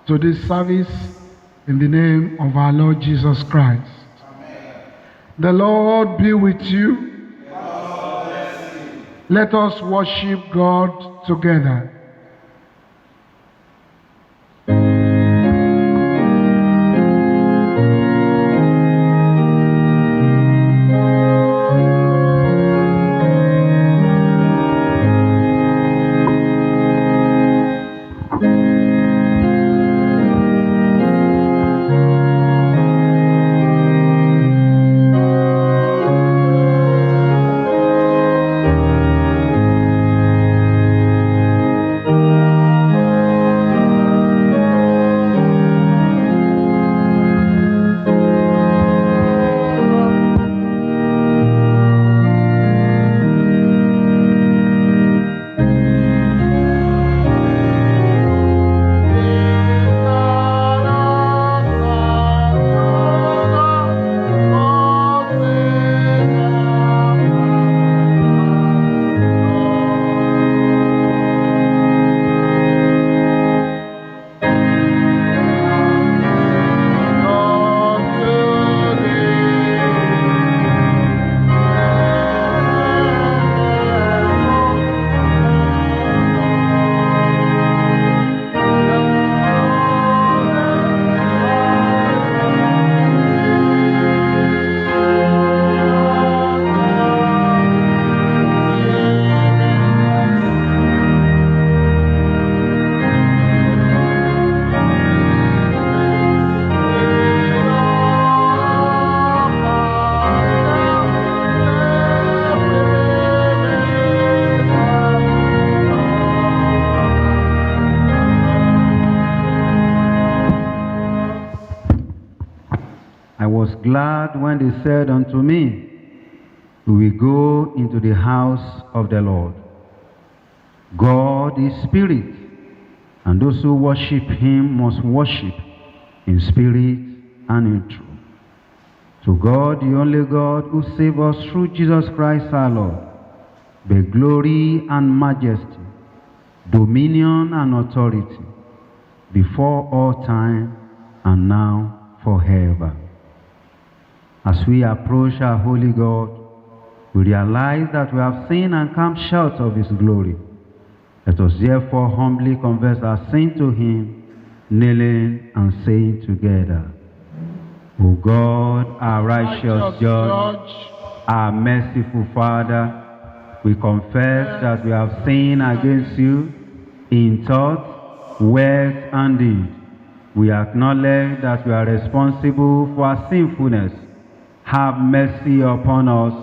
to this service in the name of our Lord Jesus Christ. Amen. The Lord be with you. Let us worship God together. Glad when they said unto me, we will go into the house of the Lord. God is spirit, and those who worship him must worship in spirit and in truth. To God, the only God who saved us through Jesus Christ our Lord, be glory and majesty, dominion and authority, before all time and now forever. As we approach our holy God, we realize that we have sinned and come short of his glory. Let us therefore humbly confess our sin to him, kneeling and saying together, O God, our righteous judge, our merciful Father, we confess that we have sinned against you in thought, word, and deed. We acknowledge that we are responsible for our sinfulness. Have mercy upon us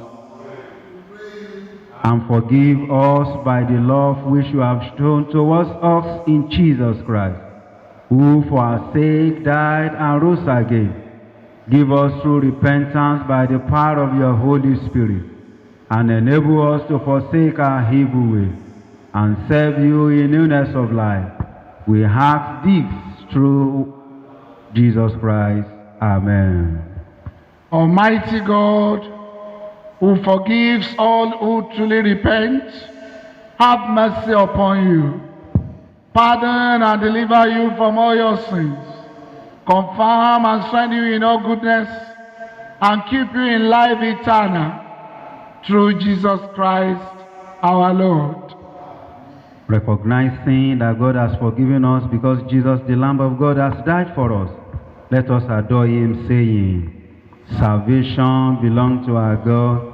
and forgive us by the love which you have shown towards us in Jesus Christ, who for our sake died and rose again. Give us through repentance by the power of your Holy Spirit, and enable us to forsake our evil way and serve you in newness of life. We ask this through Jesus Christ. Amen. Almighty God, who forgives all who truly repent, have mercy upon you, pardon and deliver you from all your sins, confirm and strengthen you in all goodness, and keep you in life eternal, through Jesus Christ our Lord. Recognizing that God has forgiven us because Jesus, the Lamb of God, has died for us, let us adore him, saying, salvation belongs to our God,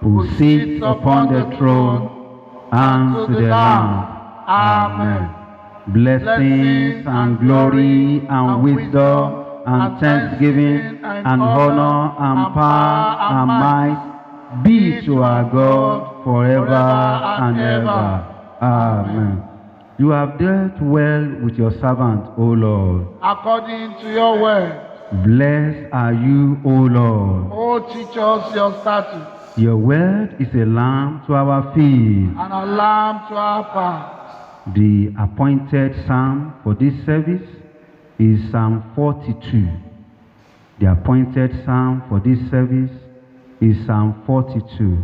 who sits upon the throne, and to the Lamb. Amen. Blessings and glory and wisdom and thanksgiving and honor and power and might be to our God forever and ever. Amen. You have dealt well with your servant, O Lord, according to your word. Blessed are you, O Lord. Oh, teach us your statutes. Your word is a lamp to our feet and a lamp to our path. The appointed psalm for this service is Psalm 42. The appointed psalm for this service is Psalm 42,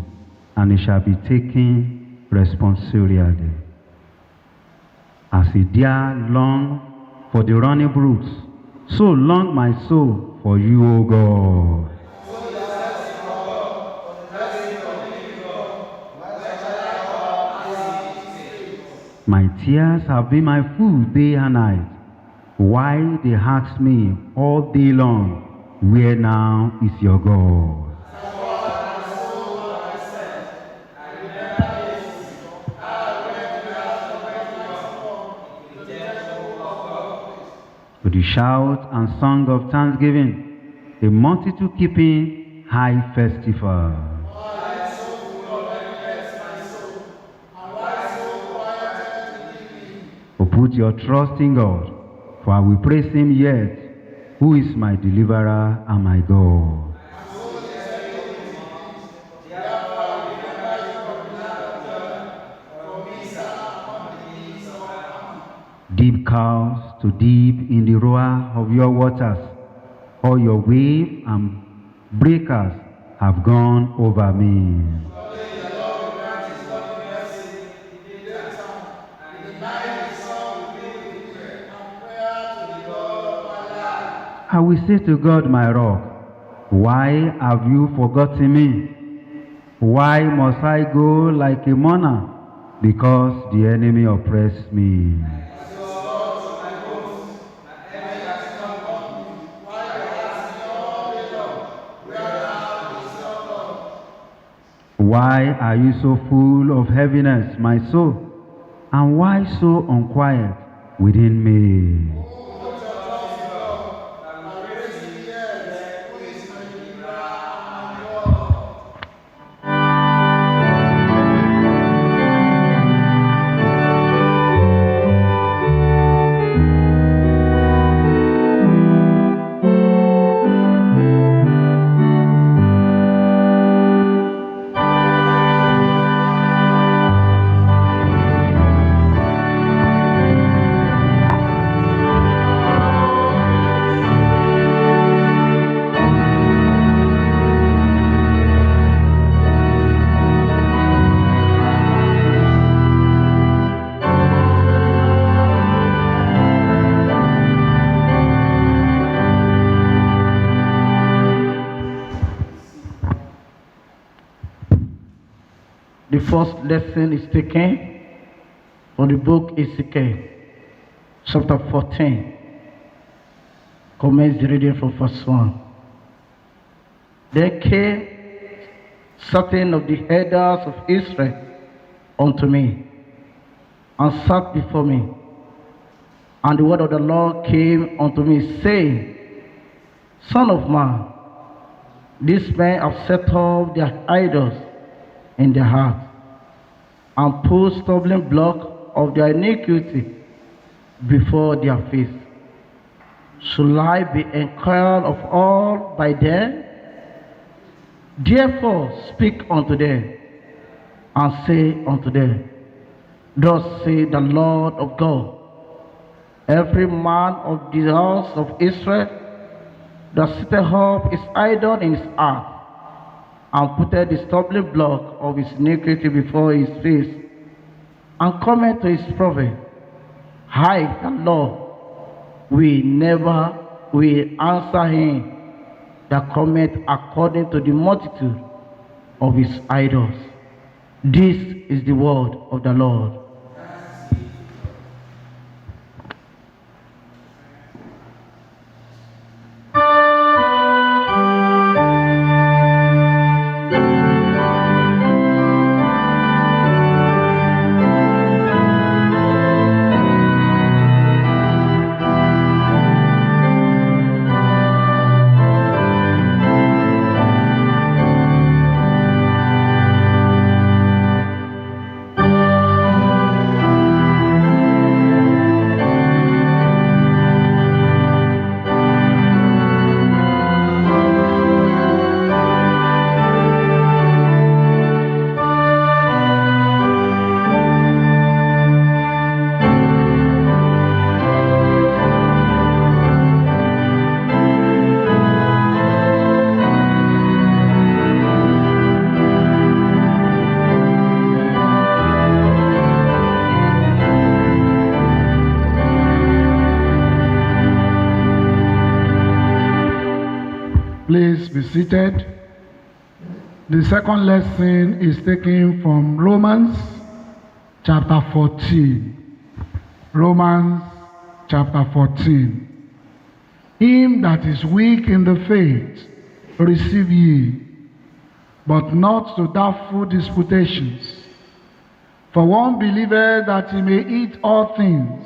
and it shall be taken responsorially. As a deer longs for the running brooks. So long my soul for you, O God. My tears have been my food day and night. Why they ask me all day long, where now is your God? With the shout and song of thanksgiving, a multitude keeping high festival. Oh, put your trust in God, for I will praise him yet, who is my deliverer and my God. Deep calls to deep in the roar of your waters. All your waves and breakers have gone over me. I will say to God, my rock, why have you forgotten me? Why must I go like a mourner? Because the enemy oppressed me. Why are you so full of heaviness, my soul? And why so unquiet within me? The first lesson is taken from the book Ezekiel, chapter 14. Commence the reading from verse 1. There came certain of the elders of Israel unto me, and sat before me. And the word of the Lord came unto me, saying, Son of man, these men have set up their idols in their heart, and put stumbling block of their iniquity before their face. Shall I be inquired of all by them? Therefore speak unto them, and say unto them, Thus say the Lord of God, every man of the house of Israel that sitteth up his idol in his heart, and putteth the stumbling block of his iniquity before his face, and cometh to his prophet, I, the Lord, will answer him that cometh according to the multitude of his idols. This is the word of the Lord. Please be seated. The second lesson is taken from Romans chapter 14. Romans chapter 14. Him that is weak in the faith, receive ye, but not to doubtful disputations. For one believeth that he may eat all things,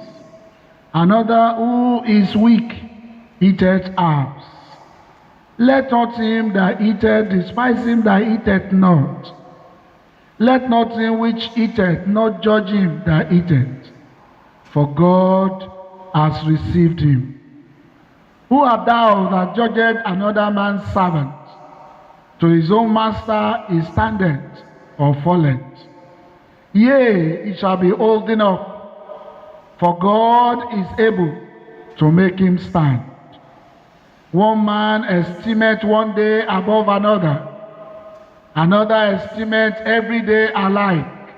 another who is weak eateth herbs. Let not him that eateth despise him that eateth not. Let not him which eateth not judge him that eateth, for God has received him. Who art thou that judgest another man's servant? To his own master he standeth or falleth. Yea, it shall be holding up, for God is able to make him stand. One man estimeth one day above another, another estimeth every day alike.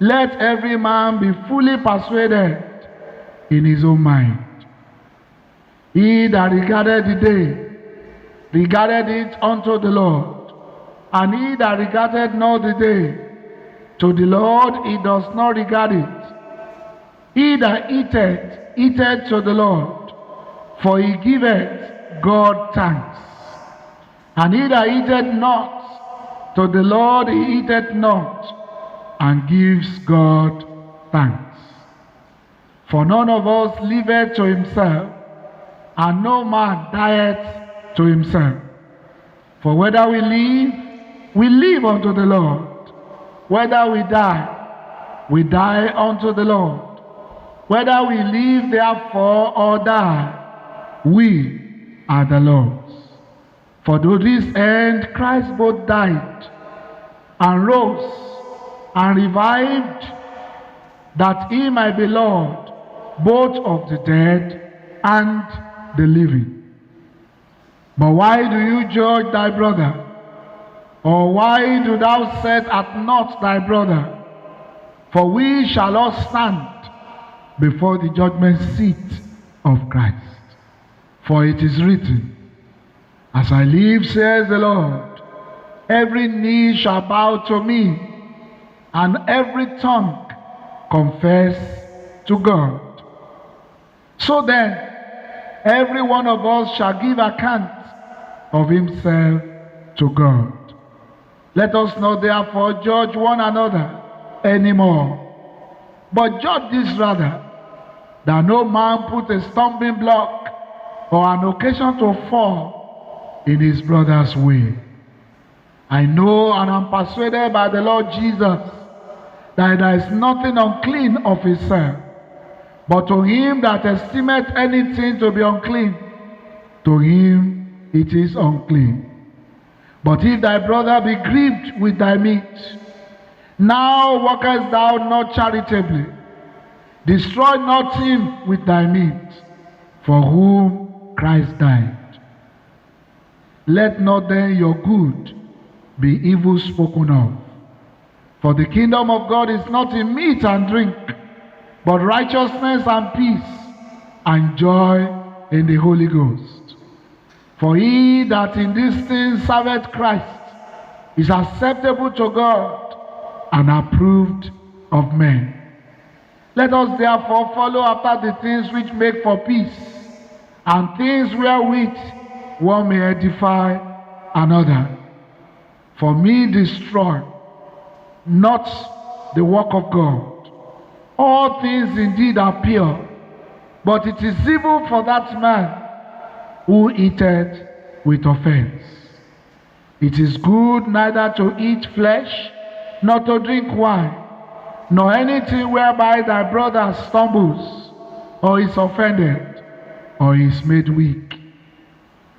Let every man be fully persuaded in his own mind. He that regarded the day, regarded it unto the Lord, and he that regarded not the day, to the Lord he does not regard it. He that eateth, eateth to the Lord, for he giveth God thanks. And he that eateth not, to the Lord he eateth not, and gives God thanks. For none of us liveth to himself, and no man dieth to himself. For whether we live unto the Lord. Whether we die unto the Lord. Whether we live therefore or die, we are the Lord's. For to this end Christ both died and rose and revived, that he might be Lord both of the dead and the living. But why do you judge thy brother? Or why do thou set at naught thy brother? For we shall all stand before the judgment seat of Christ. For it is written, As I live, says the Lord, every knee shall bow to me, and every tongue confess to God. So then, every one of us shall give account of himself to God. Let us not therefore judge one another anymore, but judge this rather, that no man put a stumbling block or an occasion to fall in his brother's way. I know and am persuaded by the Lord Jesus that there is nothing unclean of himself, but to him that estimeth anything to be unclean, to him it is unclean. But if thy brother be grieved with thy meat, now workest thou not charitably. Destroy not him with thy meat, for whom Christ died. Let not then your good be evil spoken of. For the kingdom of God is not in meat and drink, but righteousness and peace and joy in the Holy Ghost. For he that in these things serveth Christ is acceptable to God and approved of men. Let us therefore follow after the things which make for peace, and things wherewith one may edify another. For me destroy not the work of God. All things indeed are pure, but it is evil for that man who eateth with offense. It is good neither to eat flesh, nor to drink wine, nor anything whereby thy brother stumbles, or is offended, or is made weak.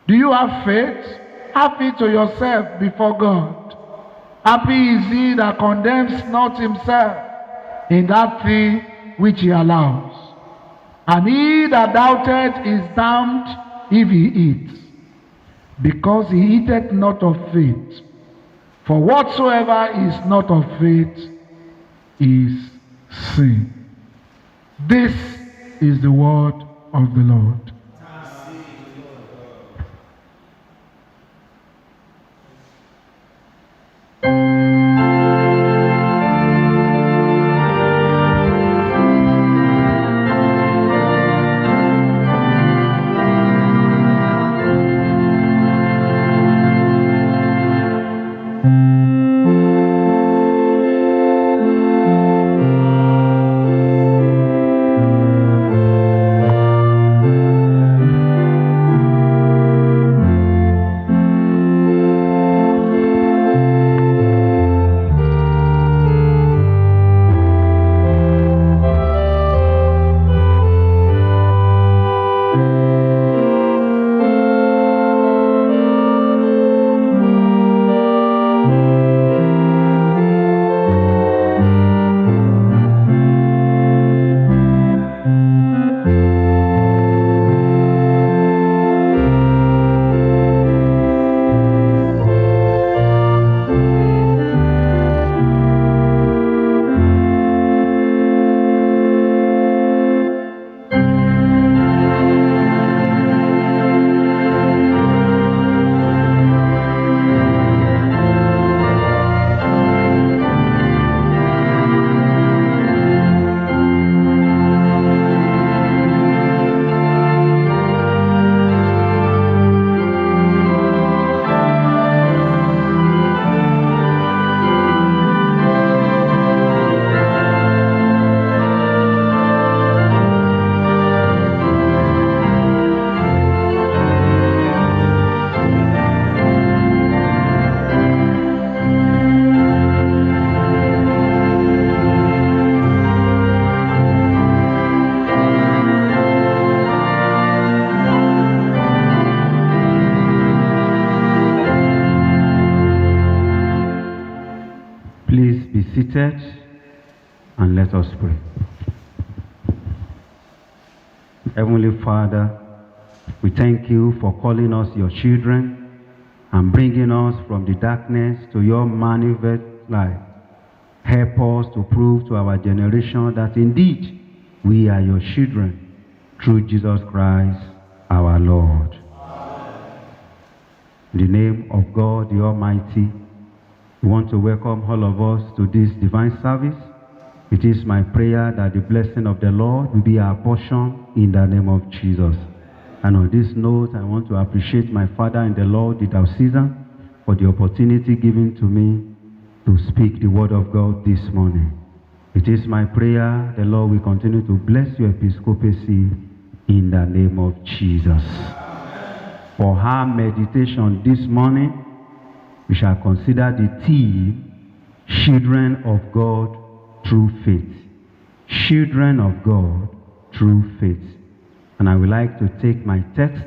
Do you have faith? Have it to yourself before God. Happy is he that condemns not himself in that thing which he allows. And he that doubteth is damned if he eats, because he eateth not of faith. For whatsoever is not of faith is sin. This is the word of the Lord. seated and let us pray. Heavenly Father, we thank you for calling us your children and bringing us from the darkness to your manifest light. Help us to prove to our generation that indeed we are your children through Jesus Christ our Lord. In the name of God the Almighty, we want to welcome all of us to this divine service. It is my prayer that the blessing of the Lord will be our portion in the name of Jesus. And on this note, I want to appreciate my Father in the Lord, the Diocese, for the opportunity given to me to speak the word of God this morning. It is my prayer the Lord will continue to bless your episcopacy in the name of Jesus. For our meditation this morning, we shall consider the theme, Children of God through faith. Children of God through faith. And I would like to take my text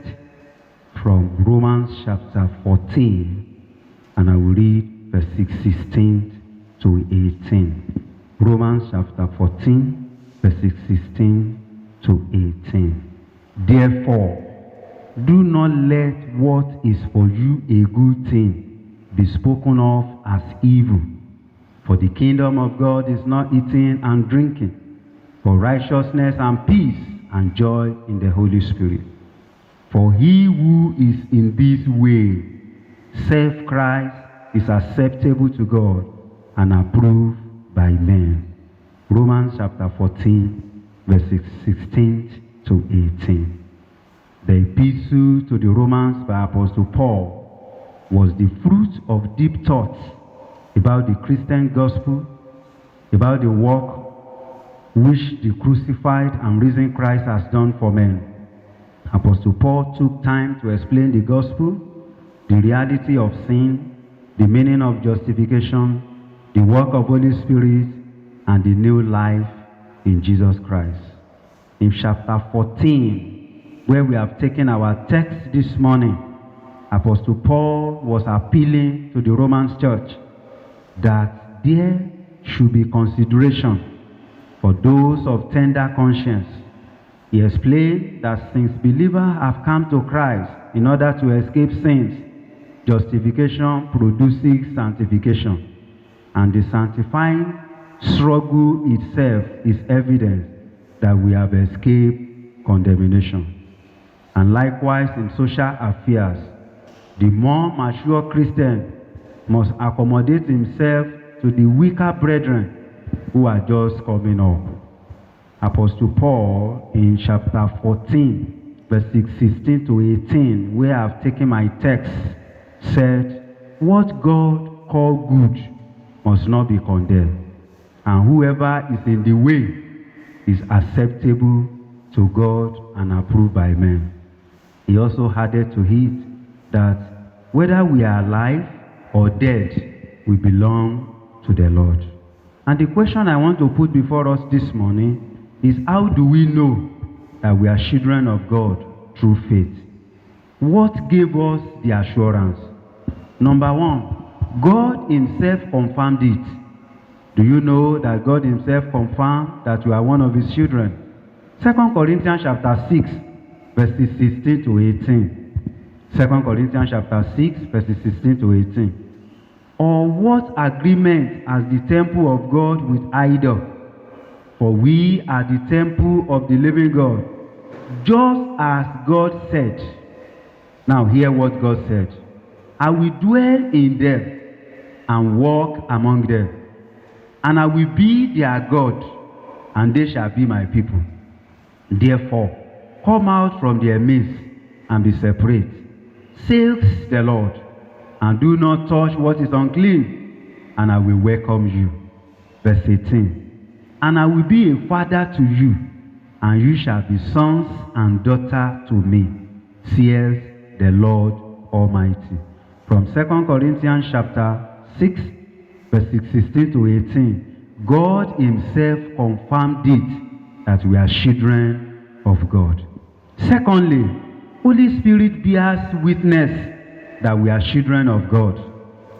from Romans chapter 14, and I will read verses 16 to 18. Romans chapter 14, verses 16 to 18. Therefore, do not let what is for you a good thing be spoken of as evil. For the kingdom of God is not eating and drinking, but righteousness and peace and joy in the Holy Spirit. For he who is in this way serve Christ is acceptable to God and approved by men. Romans chapter 14, verses 16 to 18. The epistle to the Romans by Apostle Paul was the fruit of deep thoughts about the Christian gospel, about the work which the crucified and risen Christ has done for men. Apostle Paul took time to explain the gospel, the reality of sin, the meaning of justification, the work of Holy Spirit, and the new life in Jesus Christ. In chapter 14, where we have taken our text this morning, Apostle Paul was appealing to the Roman church that there should be consideration for those of tender conscience. He explained that since believers have come to Christ in order to escape sins, justification produces sanctification, and the sanctifying struggle itself is evidence that we have escaped condemnation. And likewise in social affairs, the more mature Christian must accommodate himself to the weaker brethren who are just coming up. Apostle Paul in chapter 14, verses 16 to 18, where I have taken my text, said, what God called good must not be condemned, and whoever is in the way is acceptable to God and approved by men. He also added to it that whether we are alive or dead, we belong to the Lord. And the question I want to put before us this morning is, how do we know that we are children of God through faith? What gave us the assurance? Number one, God himself confirmed it. Do you know that God himself confirmed that you are one of his children? 2 Corinthians chapter 6, verses 16 to 18. 2 Corinthians chapter 6, verses 16 to 18. Or what agreement has the temple of God with idol? For we are the temple of the living God, just as God said. Now hear what God said. I will dwell in them and walk among them, and I will be their God, and they shall be my people. Therefore, come out from their midst and be separate, says the Lord, and do not touch what is unclean, and I will welcome you. Verse 18. And I will be a father to you, and you shall be sons and daughters to me, says the Lord Almighty. From 2 Corinthians chapter 6, verses 16 to 18, God himself confirmed it that we are children of God. Secondly, Holy Spirit bears witness that we are children of God.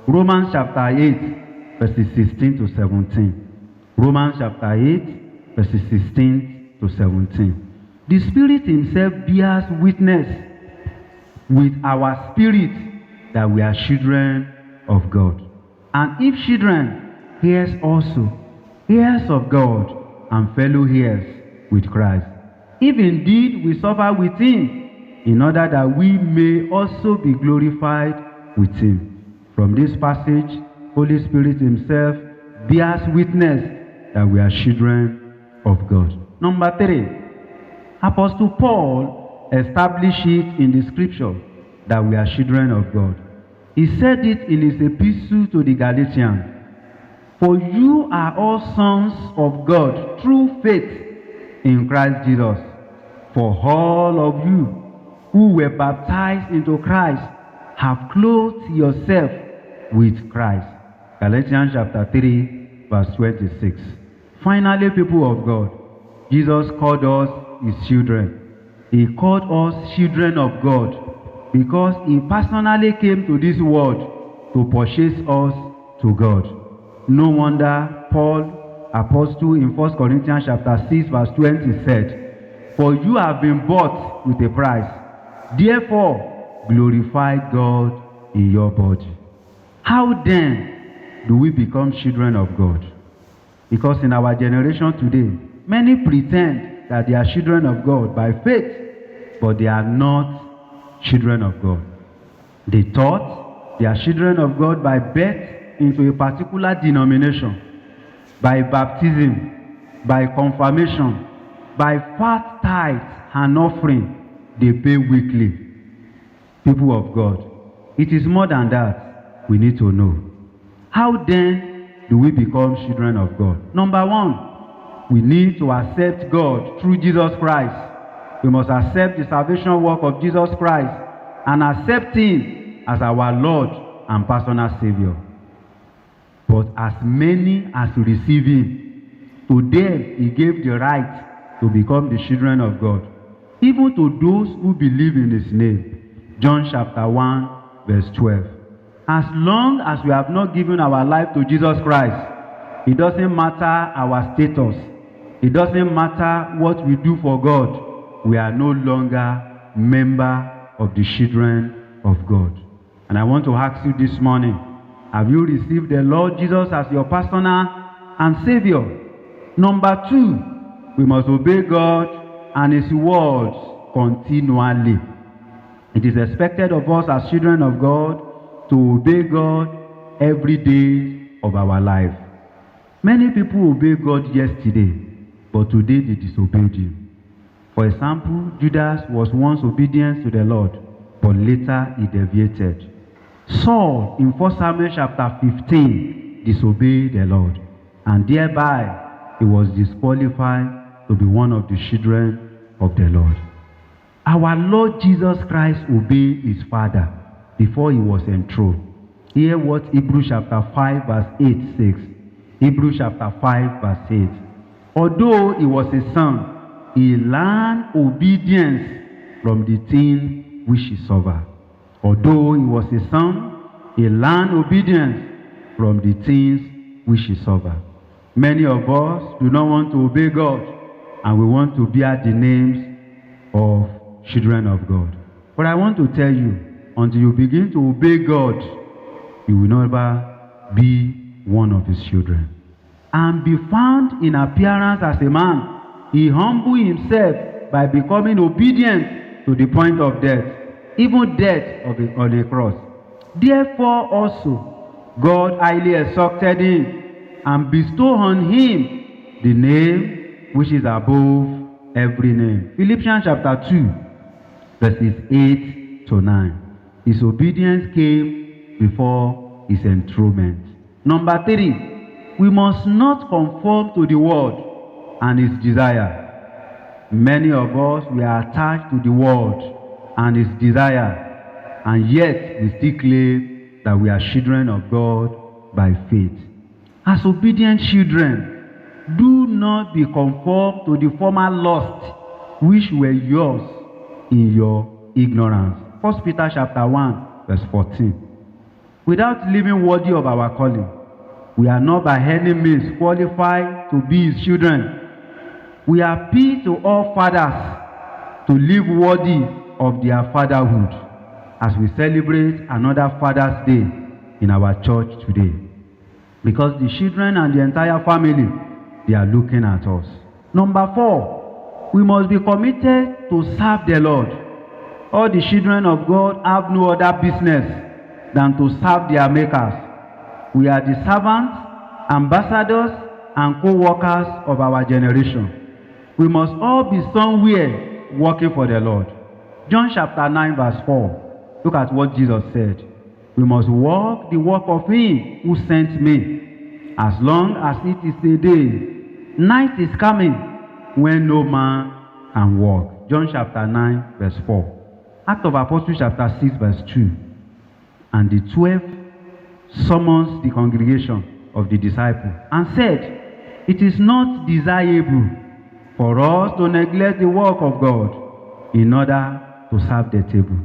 Romans chapter 8, verses 16 to 17. Romans chapter 8, verses 16 to 17. The Spirit himself bears witness with our spirit that we are children of God. And if children, heirs also, heirs of God, and fellow heirs with Christ. If indeed we suffer with him, in order that we may also be glorified with him. From this passage, Holy Spirit himself bears witness that we are children of God. Number 3, Apostle Paul established it in the scripture that we are children of God. He said it in his epistle to the Galatians. For you are all sons of God through faith in Christ Jesus. For all of you who were baptized into Christ have clothed yourself with Christ. Galatians chapter 3, verse 26. Finally, people of God, Jesus called us his children. He called us children of God because he personally came to this world to purchase us to God. No wonder Paul, apostle in 1 Corinthians chapter 6, verse 20 said, for you have been bought with a price. Therefore, glorify God in your body. How then do we become children of God? Because in our generation today, many pretend that they are children of God by faith, but they are not children of God. They thought they are children of God by birth into a particular denomination, by baptism, by confirmation, by fat tithes and offering they pay weekly. People of God, it is more than that we need to know. How then do we become children of God? Number 1, we need to accept God through Jesus Christ. We must accept the salvation work of Jesus Christ and accept him as our Lord and personal Savior. But as many as receive him, to them he gave the right to become the children of God, even to those who believe in his name. John chapter 1, verse 12. As long as we have not given our life to Jesus Christ, it doesn't matter our status. It doesn't matter what we do for God. We are no longer member of the children of God. And I want to ask you this morning, have you received the Lord Jesus as your personal and Savior? Number 2, we must obey God and his words continually. It is expected of us as children of God to obey God every day of our life. Many people obeyed God yesterday, but today they disobeyed him. For example, Judas was once obedient to the Lord, but later he deviated. Saul in 1 Samuel chapter 15 disobeyed the Lord, and thereby he was disqualified to be one of the children of the Lord. Our Lord Jesus Christ obeyed his Father before he was enthroned. Hear what Hebrews chapter 5 verse 8 says. Hebrews chapter 5 verse 8. Although he was a son, he learned obedience from the things which he suffered. Although he was a son, he learned obedience from the things which he suffered. Many of us do not want to obey God, and we want to bear the names of children of God. But I want to tell you, until you begin to obey God, you will never be one of his children. And be found in appearance as a man, he humbled himself by becoming obedient to the point of death, even death on a cross. Therefore also, God highly exalted him and bestowed on him the name which is above every name. Philippians chapter 2, verses 8 to 9. His obedience came before his enthronement. Number 3, we must not conform to the world and its desire. Many of us, we are attached to the world and its desire, and yet we still claim that we are children of God by faith. As obedient children, do not be conformed to the former lusts which were yours in your ignorance. 1 Peter chapter 1, verse 14. Without living worthy of our calling, We are not by any means qualified to be his children. We appeal to all fathers to live worthy of their fatherhood as we celebrate another Father's Day in our church today. Because the children and the entire family, they are looking at us. Number 4, we must be committed to serve the Lord. All the children of God have no other business than to serve their makers. We are the servants, ambassadors, and co-workers of our generation. We must all be somewhere working for the Lord. John chapter 9 verse 4. Look at what Jesus said. We must walk the work of him who sent me. As long as it is a day, night is coming when no man can walk. John chapter 9 verse 4. Acts of Apostles chapter 6 verse 2. And the 12 summons the congregation of the disciples and said, it is not desirable for us to neglect the work of God in order to serve the table.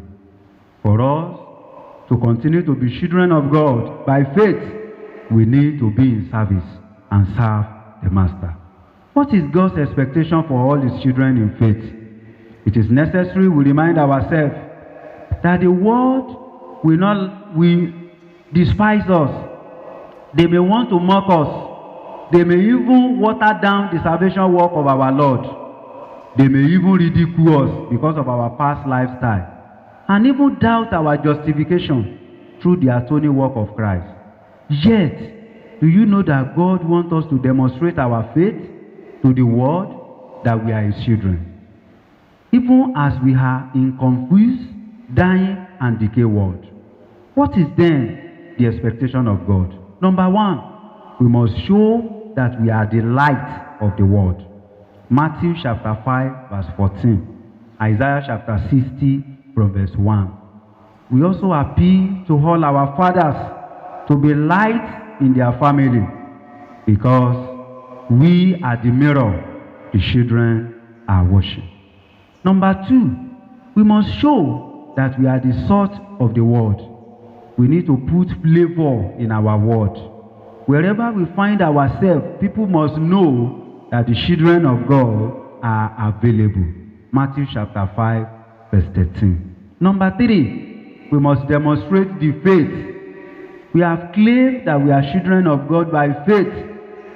For us to continue to be children of God by faith, we need to be in service and serve the Master. What is God's expectation for all his children in faith? It is necessary we remind ourselves that the world will despise us. They may want to mock us. They may even water down the salvation work of our Lord. They may even ridicule us because of our past lifestyle, and even doubt our justification through the atoning work of Christ. Yet, do you know that God wants us to demonstrate our faith to the world that we are his children? Even as we are in confused, dying, and decay world. What is then the expectation of God? Number 1, we must show that we are the light of the world. Matthew chapter 5 verse 14. Isaiah chapter 60 from verse 1. We also appeal to all our fathers to be light in their family, because we are the mirror the children are watching. Number 2, we must show that we are the salt of the world. We need to put flavor in our word. Wherever we find ourselves, people must know that the children of God are available. Matthew chapter 5 verse 13. Number 3, we must demonstrate the faith. We have claimed that we are children of God by faith.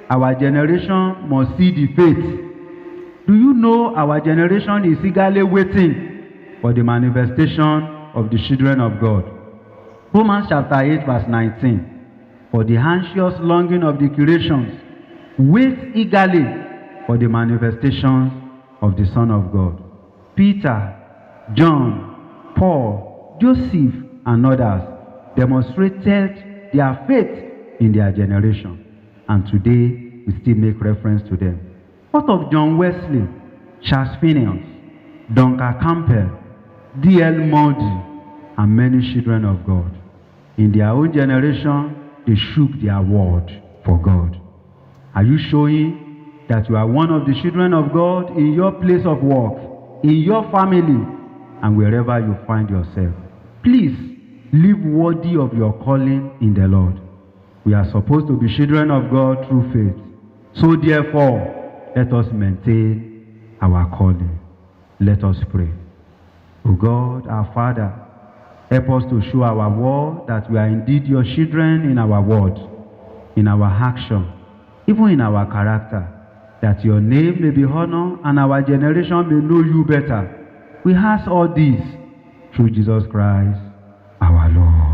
Our generation must see the faith. Do you know our generation is eagerly waiting for the manifestation of the children of God? Romans chapter 8 verse 19. For the anxious longing of the creations waits eagerly for the manifestations of the Son of God. Peter, John, Paul, Joseph, and others demonstrated their faith in their generation, and today we still make reference to them. What of John Wesley, Charles Phineas, Duncan Campbell, D.L. Moody, and many children of God? In their own generation, they shook their word for God. Are you showing that you are one of the children of God in your place of work, in your family, and wherever you find yourself? Please, live worthy of your calling in the Lord. We are supposed to be children of God through faith. So therefore, let us maintain our calling. Let us pray. O God, our Father, help us to show our world that we are indeed your children in our word, in our action, even in our character, that your name may be honored and our generation may know you better. We ask all this through Jesus Christ, our Lord.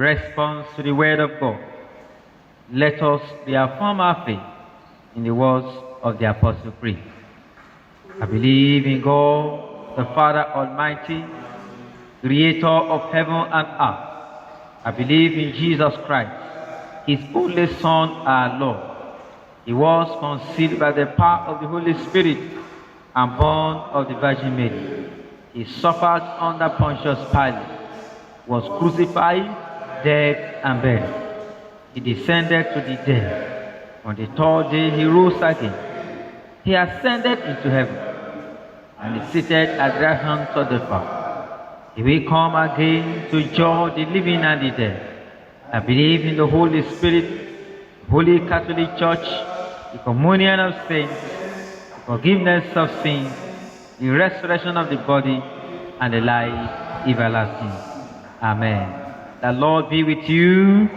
response to the word of God, let us reaffirm our faith in the words of the Apostle Creed. I believe in God, the Father Almighty, creator of heaven and earth. I believe in Jesus Christ, his only Son, our Lord. He was conceived by the power of the Holy Spirit and born of the Virgin Mary. He suffered under Pontius Pilate, was crucified, dead, and buried. He descended to the dead. On the third day he rose again. He ascended into heaven and is seated at the right hand of the Father. He will come again to judge the living and the dead. I believe in the Holy Spirit, the Holy Catholic Church, the communion of saints, the forgiveness of sins, the resurrection of the body, and the life everlasting. Amen. The Lord be with you.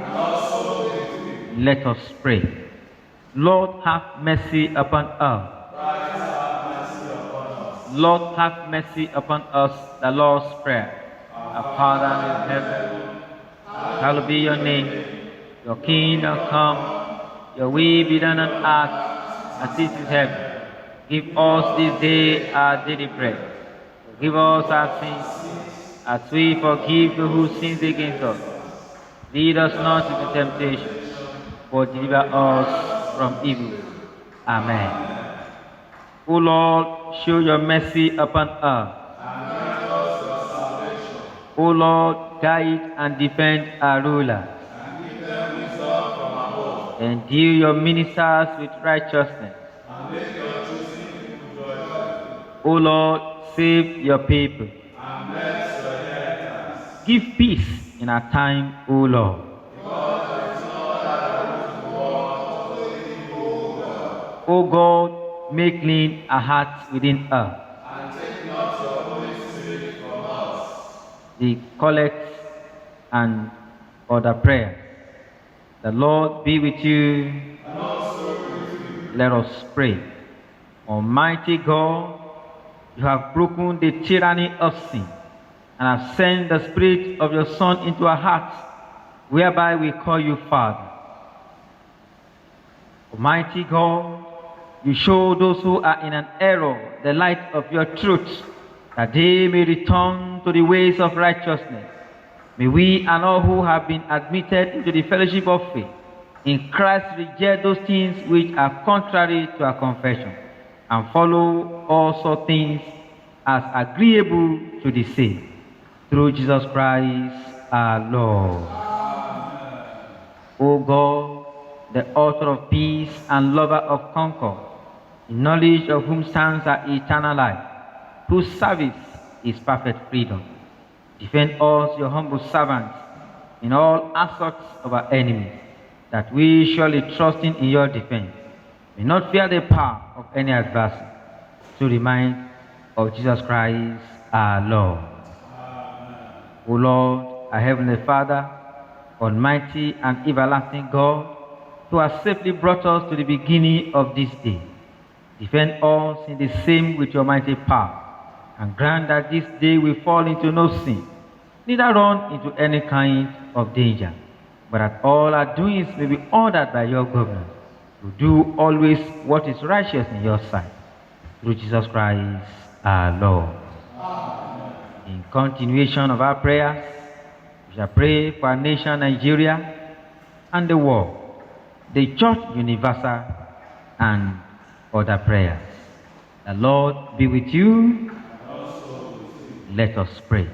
Let us pray. Lord, have mercy upon us. Lord, have mercy upon us. The Lord's Prayer. Our Father in heaven, hallowed be your name. Your kingdom come. Your will be done on earth as it is in heaven. Give us this day our daily bread. Forgive us our sins, as we forgive those who sin against us. Lead us not into temptation, but deliver us from evil. Amen. O Lord, show your mercy upon us. O Lord, guide and defend our rulers. Endue your ministers with righteousness. O Lord, save your people. Give peace in our time, O Lord. O God, make clean our hearts within us. The collect and other prayers. The Lord be with you. Let us pray. Almighty God, you have broken the tyranny of sin and have sent the Spirit of your Son into our hearts, whereby we call you Father. Almighty God, you show those who are in an error the light of your truth, that they may return to the ways of righteousness. May we and all who have been admitted into the fellowship of faith in Christ reject those things which are contrary to our confession, and follow also things as agreeable to the same. Through Jesus Christ our Lord. O God, the author of peace and lover of concord, in knowledge of whom stands our eternal life, whose service is perfect freedom, defend us, your humble servants, in all assaults of our enemies, that we, surely trusting in your defense, may not fear the power of any adversary, to remind of Jesus Christ our Lord. O Lord, our heavenly Father, almighty and everlasting God, who has safely brought us to the beginning of this day, defend us in the same with your mighty power, and grant that this day we fall into no sin, neither run into any kind of danger, but that all our doings may be ordered by your governance, to do always what is righteous in your sight. Through Jesus Christ our Lord. Amen. In continuation of our prayers, we shall pray for our nation Nigeria and the world, the Church Universal, and other prayers. The Lord be with you. Let us pray.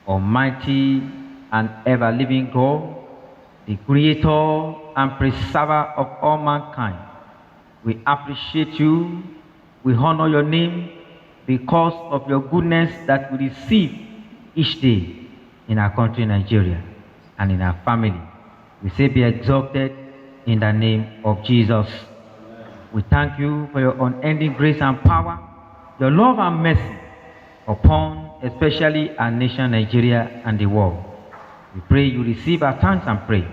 Almighty and ever-living God, the creator and preserver of all mankind, we appreciate you, we honor your name because of your goodness that we receive each day in our country Nigeria and in our family. We say be exalted in the name of Jesus. We thank you for your unending grace and power, your love and mercy upon especially our nation Nigeria and the world. We pray you receive our thanks and praise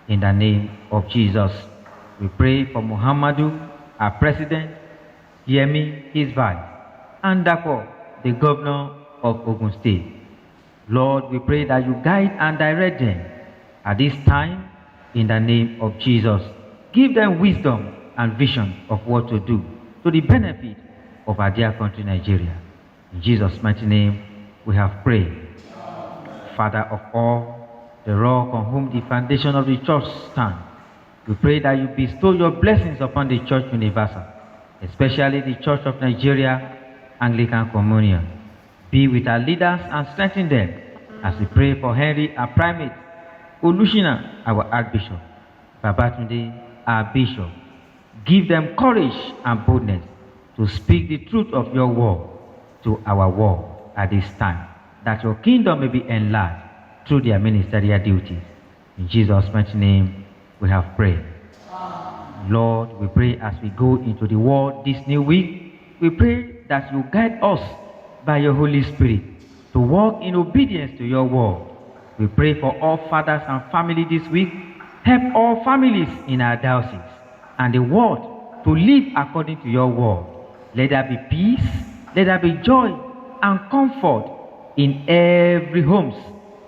in the name of Jesus. We pray for Muhammadu, our president, Yemi, his vice, and Dako, the governor of Ogun State. Lord, we pray that you guide and direct them At this time, in the name of Jesus, give them wisdom and vision of what to do to the benefit of our dear country, Nigeria. In Jesus' mighty name, we have prayed. Father of all, the rock on whom the foundation of the church stands, we pray that you bestow your blessings upon the Church Universal, especially the Church of Nigeria, Anglican Communion. Be with our leaders and strengthen them as we pray for Henry, our primate, Olushina, our Archbishop, Babatunde, our Bishop. Give them courage and boldness to speak the truth of your word to our world at this time, that your kingdom may be enlarged through their ministerial duties. In Jesus' mighty name, we have prayed. Lord, we pray as we go into the world this new week, we pray that you guide us by your Holy Spirit to walk in obedience to your word. We pray for all fathers and family this week. Help all families in our diocese and the world to live according to your word. Let there be peace, let there be joy and comfort in every homes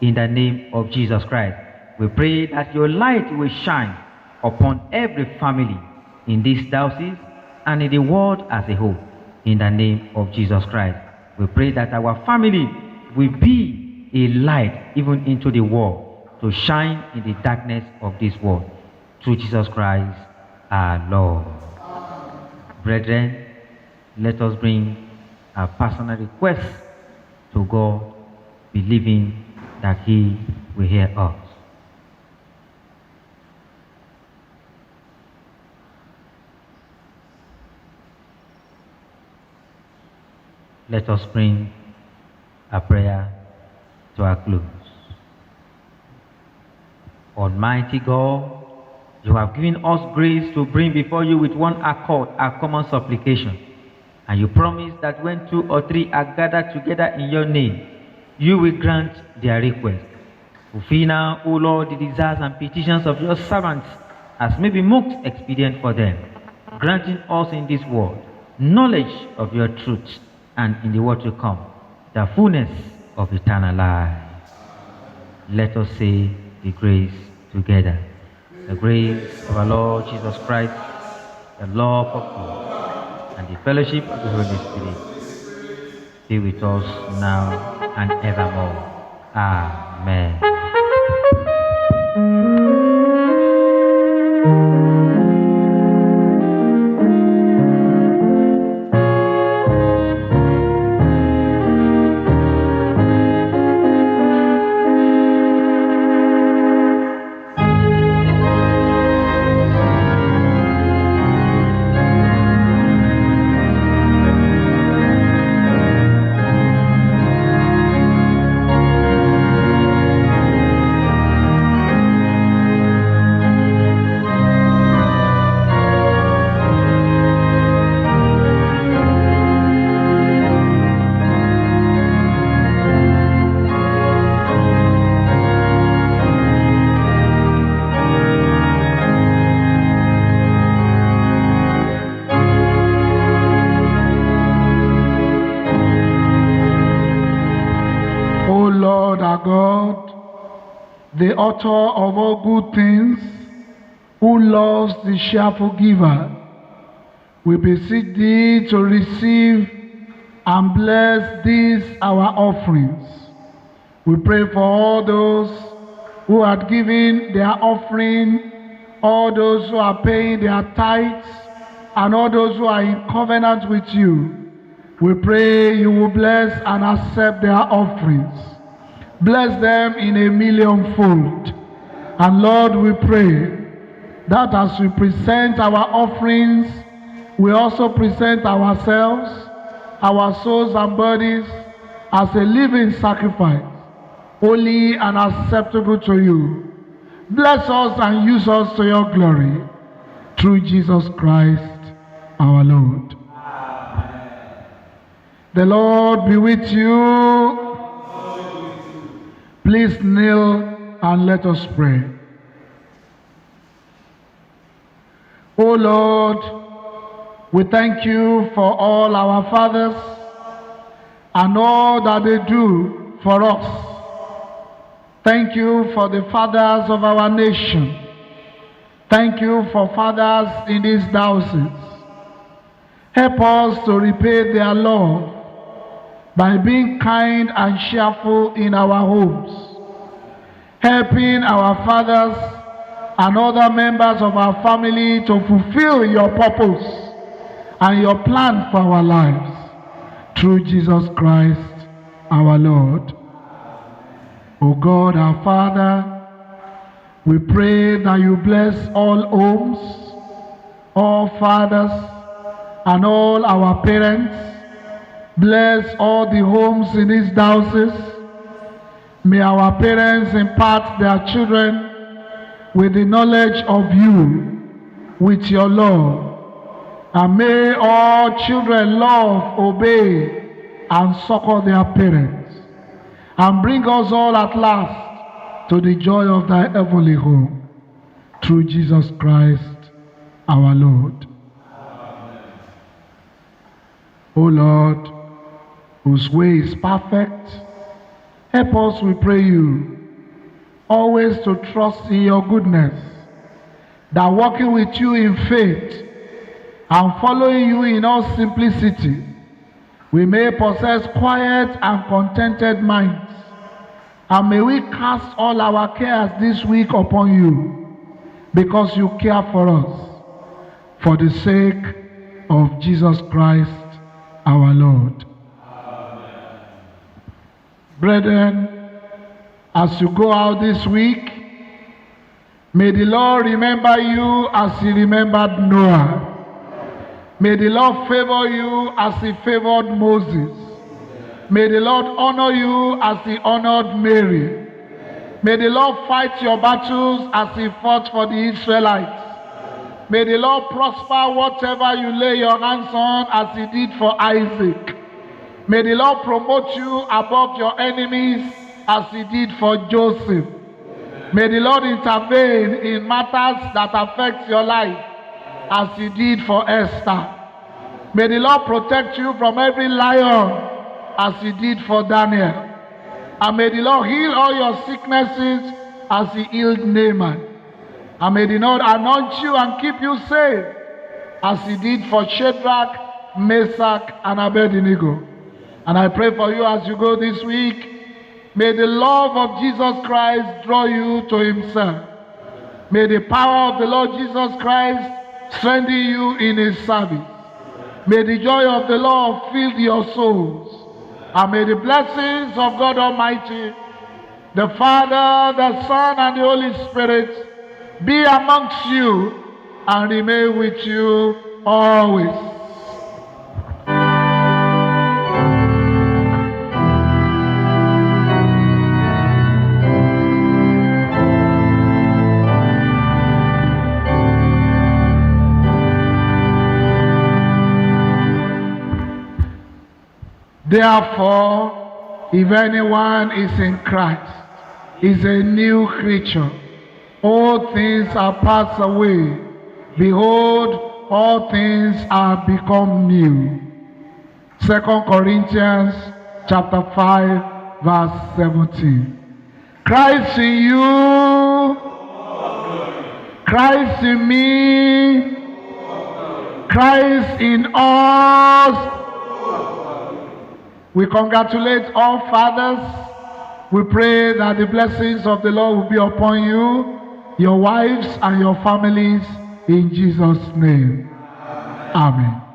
in the name of Jesus Christ. We pray that your light will shine upon every family in this diocese and in the world as a whole in the name of Jesus Christ. We pray that our family will be a light even into the world to shine in the darkness of this world through Jesus Christ our Lord. Brethren, let us bring our personal requests to God, believing that He will hear us. Let us bring a prayer to a close. Almighty God, you have given us grace to bring before you with one accord our common supplication. And you promise that when 2 or 3 are gathered together in your name, you will grant their request. Fulfill now, O Lord, the desires and petitions of your servants as may be most expedient for them, granting us in this world knowledge of your truth, and in the world to come, the fullness of eternal life. Let us say the grace together. The grace of our Lord Jesus Christ, the love of God, and the fellowship of the Holy Spirit be with us now and evermore. Amen. The author of all good things, who loves the cheerful giver, we beseech thee to receive and bless these our offerings. We pray for all those who have given their offering, all those who are paying their tithes, and all those who are in covenant with you. We pray you will bless and accept their offerings. Bless them in a millionfold. And Lord, we pray that as we present our offerings, we also present ourselves, our souls and bodies, as a living sacrifice, holy and acceptable to you. Bless us and use us to your glory. Through Jesus Christ, our Lord. Amen. The Lord be with you. Please kneel and let us pray. O Lord, we thank you for all our fathers and all that they do for us. Thank you for the fathers of our nation. Thank you for fathers in this diocese. Help us to repay their love by being kind and cheerful in our homes, helping our fathers and other members of our family to fulfill your purpose and your plan for our lives through Jesus Christ our Lord. O God, our Father, we pray that you bless all homes, all fathers, and all our parents. Bless all the homes in this diocese. May our parents impart their children with the knowledge of you, with your love. And may all children love, obey, and succor their parents. And bring us all at last to the joy of thy heavenly home. Through Jesus Christ our Lord. O Lord, whose way is perfect, help us, we pray you, always to trust in your goodness, that walking with you in faith and following you in all simplicity, we may possess quiet and contented minds, and may we cast all our cares this week upon you, because you care for us, for the sake of Jesus Christ our Lord. Amen. Brethren, as you go out this week, may the Lord remember you as he remembered Noah. May the Lord favor you as he favored Moses. May the Lord honor you as he honored Mary. May the Lord fight your battles as he fought for the Israelites. May the Lord prosper whatever you lay your hands on as he did for Isaac. May the Lord promote you above your enemies as he did for Joseph. May the Lord intervene in matters that affect your life as he did for Esther. May the Lord protect you from every lion as he did for Daniel. And may the Lord heal all your sicknesses as he healed Naaman. And may the Lord anoint you and keep you safe as he did for Shadrach, Meshach, and Abednego. And I pray for you as you go this week, may the love of Jesus Christ draw you to himself. May the power of the Lord Jesus Christ strengthen you in his service. May the joy of the Lord fill your souls. And may the blessings of God Almighty, the Father, the Son, and the Holy Spirit be amongst you and remain with you always. Therefore, if anyone is in Christ, is a new creature. All things are passed away. Behold, all things are become new. 2 Corinthians chapter 5, verse 17. Christ in you, Christ in me, Christ in us. We congratulate all fathers. We pray that the blessings of the Lord will be upon you, your wives, and your families, in Jesus' name. Amen.